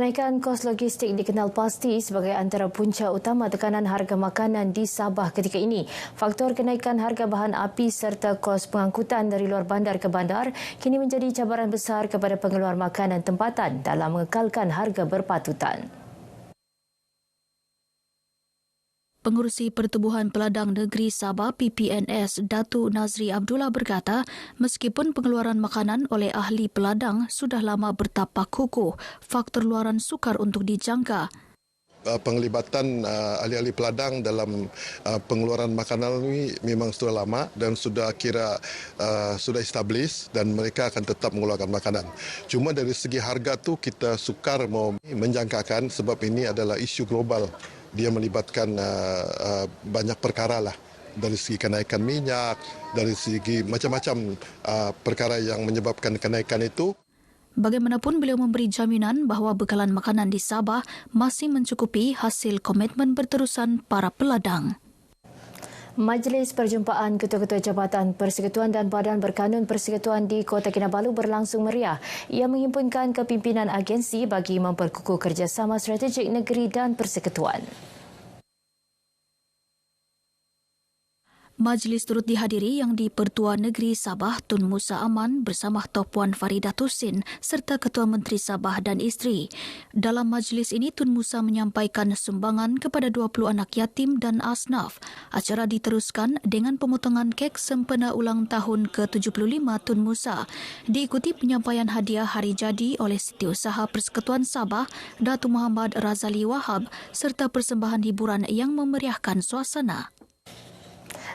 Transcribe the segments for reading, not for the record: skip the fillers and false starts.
Kenaikan kos logistik dikenal pasti sebagai antara punca utama tekanan harga makanan di Sabah ketika ini. Faktor kenaikan harga bahan api serta kos pengangkutan dari luar bandar ke bandar kini menjadi cabaran besar kepada pengeluar makanan tempatan dalam mengekalkan harga berpatutan. Pengerusi Pertubuhan Peladang Negeri Sabah PPNS Datuk Nazri Abdullah berkata, meskipun pengeluaran makanan oleh ahli peladang sudah lama bertapak kukuh, faktor luaran sukar untuk dijangka. Penglibatan ahli-ahli peladang dalam pengeluaran makanan ini memang sudah lama dan sudah sudah establis dan mereka akan tetap mengeluarkan makanan. Cuma dari segi harga tu kita sukar mau menjangkakan sebab ini adalah isu global. Dia melibatkan banyak perkara lah, dari segi kenaikan minyak, dari segi macam-macam perkara yang menyebabkan kenaikan itu. Bagaimanapun beliau memberi jaminan bahawa bekalan makanan di Sabah masih mencukupi hasil komitmen berterusan para peladang. Majlis Perjumpaan Ketua-Ketua Jabatan Persekutuan dan Badan Berkanun Persekutuan di Kota Kinabalu berlangsung meriah. Ia menghimpunkan kepimpinan agensi bagi memperkukuh kerjasama strategik negeri dan persekutuan. Majlis turut dihadiri Yang di-Pertua Negeri Sabah Tun Musa Aman bersama Tok Puan Faridah Tusin serta Ketua Menteri Sabah dan Isteri. Dalam majlis ini, Tun Musa menyampaikan sumbangan kepada 20 anak yatim dan asnaf. Acara diteruskan dengan pemotongan kek sempena ulang tahun ke-75 Tun Musa. Diikuti penyampaian hadiah hari jadi oleh Setiausaha Persekutuan Sabah, Datuk Muhammad Razali Wahab serta persembahan hiburan yang memeriahkan suasana.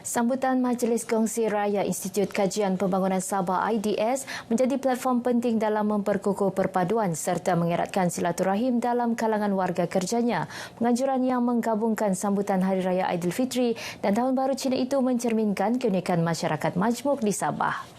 Sambutan Majlis Kongsi Raya Institut Kajian Pembangunan Sabah IDS menjadi platform penting dalam memperkukuh perpaduan serta mengeratkan silaturahim dalam kalangan warga kerjanya. Penganjuran yang menggabungkan sambutan Hari Raya Aidilfitri dan Tahun Baru Cina itu mencerminkan keunikan masyarakat majmuk di Sabah.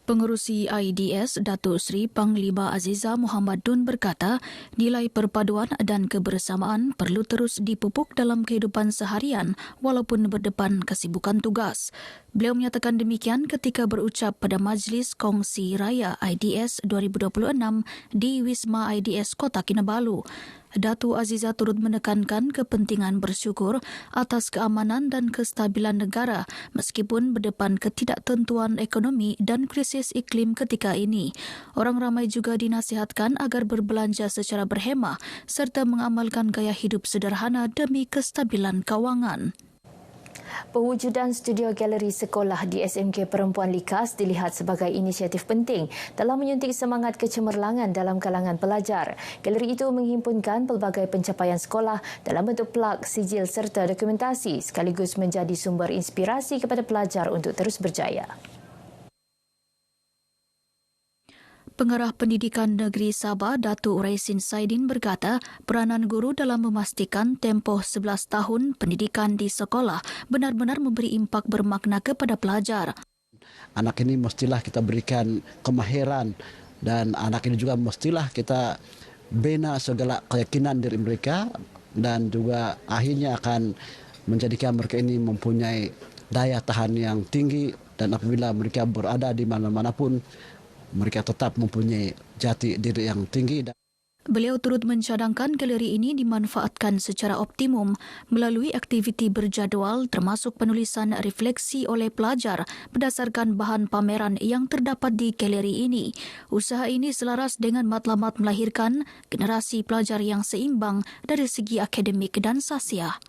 Pengerusi AIDS Datuk Seri Panglima Aziza Muhammad Dun berkata, nilai perpaduan dan kebersamaan perlu terus dipupuk dalam kehidupan seharian walaupun berdepan kesibukan tugas. Beliau menyatakan demikian ketika berucap pada Majlis Kongsi Raya AIDS 2026 di Wisma AIDS Kota Kinabalu. Datuk Aziza turut menekankan kepentingan bersyukur atas keamanan dan kestabilan negara meskipun berdepan ketidaktentuan ekonomi dan krisis iklim ketika ini. Orang ramai juga dinasihatkan agar berbelanja secara berhemah serta mengamalkan gaya hidup sederhana demi kestabilan kewangan. Pewujudan studio galeri sekolah di SMK Perempuan Likas dilihat sebagai inisiatif penting dalam menyuntik semangat kecemerlangan dalam kalangan pelajar. Galeri itu menghimpunkan pelbagai pencapaian sekolah dalam bentuk plak, sijil serta dokumentasi sekaligus menjadi sumber inspirasi kepada pelajar untuk terus berjaya. Pengarah Pendidikan Negeri Sabah, Datuk Raisin Saidin berkata, peranan guru dalam memastikan tempoh 11 tahun pendidikan di sekolah benar-benar memberi impak bermakna kepada pelajar. Anak ini mestilah kita berikan kemahiran dan anak ini juga mestilah kita bina segala keyakinan diri mereka dan juga akhirnya akan menjadikan mereka ini mempunyai daya tahan yang tinggi dan apabila mereka berada di mana-mana pun mereka tetap mempunyai jati diri yang tinggi. Beliau turut mencadangkan galeri ini dimanfaatkan secara optimum melalui aktiviti berjadual termasuk penulisan refleksi oleh pelajar berdasarkan bahan pameran yang terdapat di galeri ini. Usaha ini selaras dengan matlamat melahirkan generasi pelajar yang seimbang dari segi akademik dan sasiah.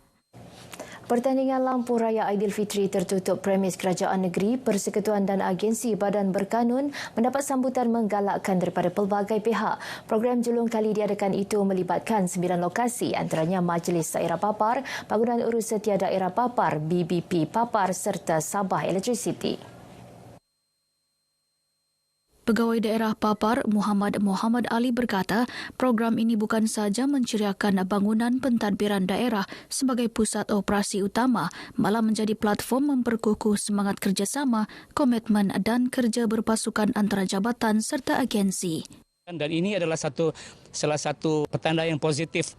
Pertandingan Lampu Raya Aidilfitri tertutup premis Kerajaan Negeri, Persekutuan dan Agensi Badan Berkanun mendapat sambutan menggalakkan daripada pelbagai pihak. Program julung kali diadakan itu melibatkan 9 lokasi antaranya Majlis Daerah Papar, Bangunan Urus Setia Daerah Papar, BBP Papar serta Sabah Electricity. Pegawai Daerah Papar Muhammad Ali berkata, program ini bukan sahaja menceriakan bangunan pentadbiran daerah sebagai pusat operasi utama, malah menjadi platform memperkukuh semangat kerjasama, komitmen dan kerja berpasukan antara jabatan serta agensi. Dan ini adalah salah satu petanda yang positif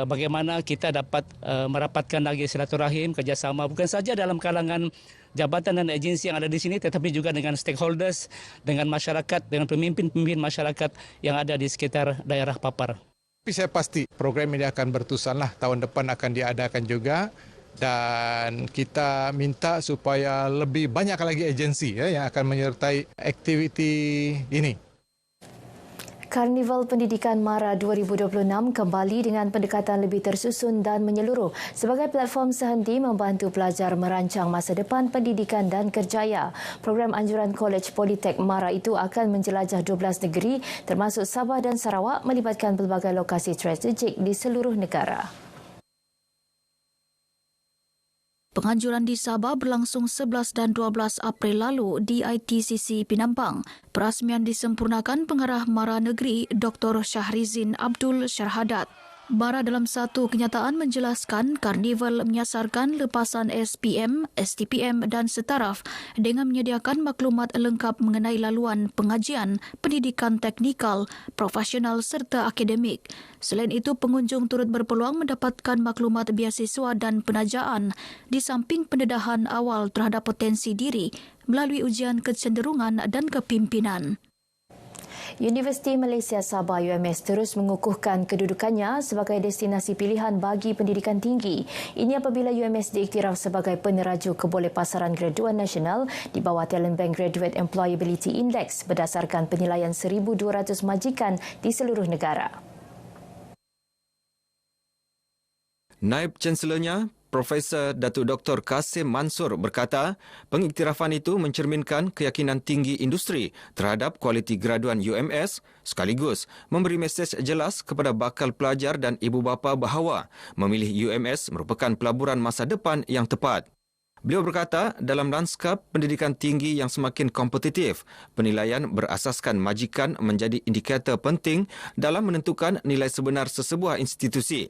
bagaimana kita dapat merapatkan lagi silaturahim kerjasama bukan saja dalam kalangan jabatan dan agensi yang ada di sini tetapi juga dengan stakeholders, dengan masyarakat, dengan pemimpin-pemimpin masyarakat yang ada di sekitar daerah papar. Tapi saya pasti program ini akan berterusan lah, tahun depan akan diadakan juga dan kita minta supaya lebih banyak lagi agensi yang akan menyertai aktiviti ini. Karnival Pendidikan MARA 2026 kembali dengan pendekatan lebih tersusun dan menyeluruh sebagai platform sehenti membantu pelajar merancang masa depan pendidikan dan kerjaya. Program anjuran Kolej Politek MARA itu akan menjelajah 12 negeri termasuk Sabah dan Sarawak melibatkan pelbagai lokasi strategik di seluruh negara. Penganjuran di Sabah berlangsung 11 dan 12 April lalu di ITCC Pinampang. Perasmian disempurnakan pengarah MARA Negeri Dr. Syahrizin Abdul Syarhadat. MARA dalam satu kenyataan menjelaskan karnival menyasarkan lepasan SPM, STPM dan setaraf dengan menyediakan maklumat lengkap mengenai laluan pengajian, pendidikan teknikal, profesional serta akademik. Selain itu, pengunjung turut berpeluang mendapatkan maklumat beasiswa dan penajaan di samping pendedahan awal terhadap potensi diri melalui ujian kecenderungan dan kepimpinan. Universiti Malaysia Sabah UMS terus mengukuhkan kedudukannya sebagai destinasi pilihan bagi pendidikan tinggi. Ini apabila UMS diiktiraf sebagai peneraju kebolehpasaran graduan nasional di bawah Talent Bank Graduate Employability Index berdasarkan penilaian 1,200 majikan di seluruh negara. Naib Chancelornya, Profesor Datuk Dr. Kasim Mansur berkata, pengiktirafan itu mencerminkan keyakinan tinggi industri terhadap kualiti graduan UMS sekaligus memberi mesej jelas kepada bakal pelajar dan ibu bapa bahawa memilih UMS merupakan pelaburan masa depan yang tepat. Beliau berkata, dalam lanskap pendidikan tinggi yang semakin kompetitif, penilaian berasaskan majikan menjadi indikator penting dalam menentukan nilai sebenar sesebuah institusi.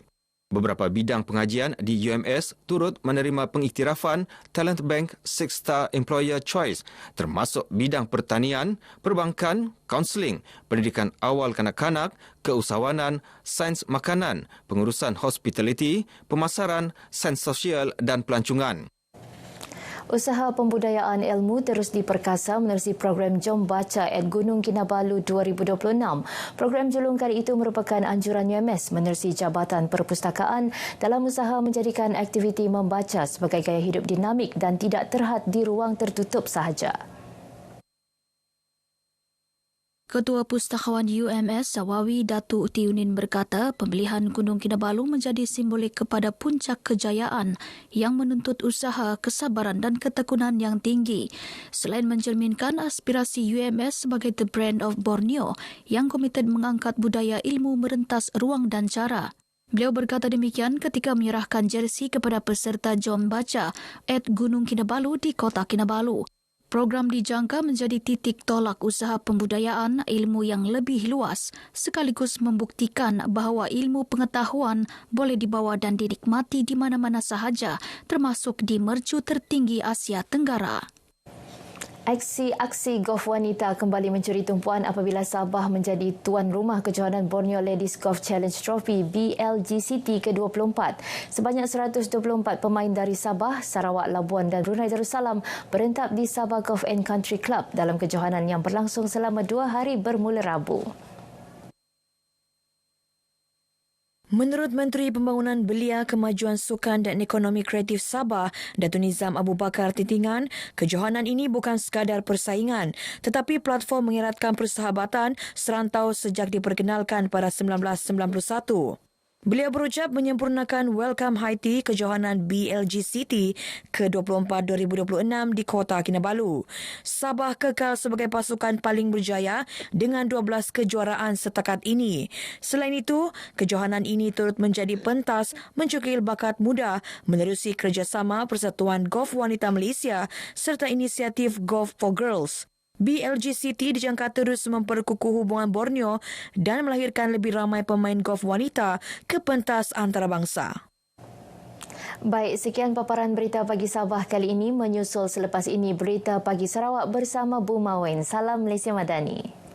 Beberapa bidang pengajian di UMS turut menerima pengiktirafan Talent Bank 6-Star Employer Choice termasuk bidang pertanian, perbankan, kaunseling, pendidikan awal kanak-kanak, keusahawanan, sains makanan, pengurusan hospitality, pemasaran, sains sosial dan pelancongan. Usaha pembudayaan ilmu terus diperkasa menerusi program Jom Baca at Gunung Kinabalu 2026. Program julung kali itu merupakan anjuran UMS menerusi Jabatan Perpustakaan dalam usaha menjadikan aktiviti membaca sebagai gaya hidup dinamik dan tidak terhad di ruang tertutup sahaja. Ketua Pustakawan UMS Sawawi Datuk Tiunin berkata pemilihan Gunung Kinabalu menjadi simbolik kepada puncak kejayaan yang menuntut usaha, kesabaran dan ketekunan yang tinggi. Selain mencerminkan aspirasi UMS sebagai the brand of Borneo yang komited mengangkat budaya ilmu merentas ruang dan cara. Beliau berkata demikian ketika menyerahkan jersey kepada peserta Jom Baca at Gunung Kinabalu di Kota Kinabalu. Program dijangka menjadi titik tolak usaha pembudayaan ilmu yang lebih luas sekaligus membuktikan bahawa ilmu pengetahuan boleh dibawa dan dinikmati di mana-mana sahaja termasuk di mercu tertinggi Asia Tenggara. Aksi golf wanita kembali mencuri tumpuan apabila Sabah menjadi tuan rumah kejohanan Borneo Ladies Golf Challenge Trophy BLGCT ke-24. Sebanyak 124 pemain dari Sabah, Sarawak, Labuan dan Brunei Darussalam berentap di Sabah Golf and Country Club dalam kejohanan yang berlangsung selama 2 hari bermula Rabu. Menurut Menteri Pembangunan Belia, Kemajuan Sukan dan Ekonomi Kreatif Sabah, Datuk Nizam Abu Bakar Titingan, kejohanan ini bukan sekadar persaingan tetapi platform mengeratkan persahabatan serantau sejak diperkenalkan pada 1991. Beliau berucap menyempurnakan Welcome High Tea kejohanan BLGCT ke-24 2026 di Kota Kinabalu. Sabah kekal sebagai pasukan paling berjaya dengan 12 kejuaraan setakat ini. Selain itu, kejohanan ini turut menjadi pentas mencukil bakat muda menerusi kerjasama Persatuan Golf Wanita Malaysia serta inisiatif Golf for Girls. BLGCT dijangka terus memperkukuh hubungan Borneo dan melahirkan lebih ramai pemain golf wanita ke pentas antarabangsa. Baik, sekian paparan berita pagi Sabah kali ini. Menyusul selepas ini berita pagi Sarawak bersama Bu Mawen. Salam Malaysia Madani.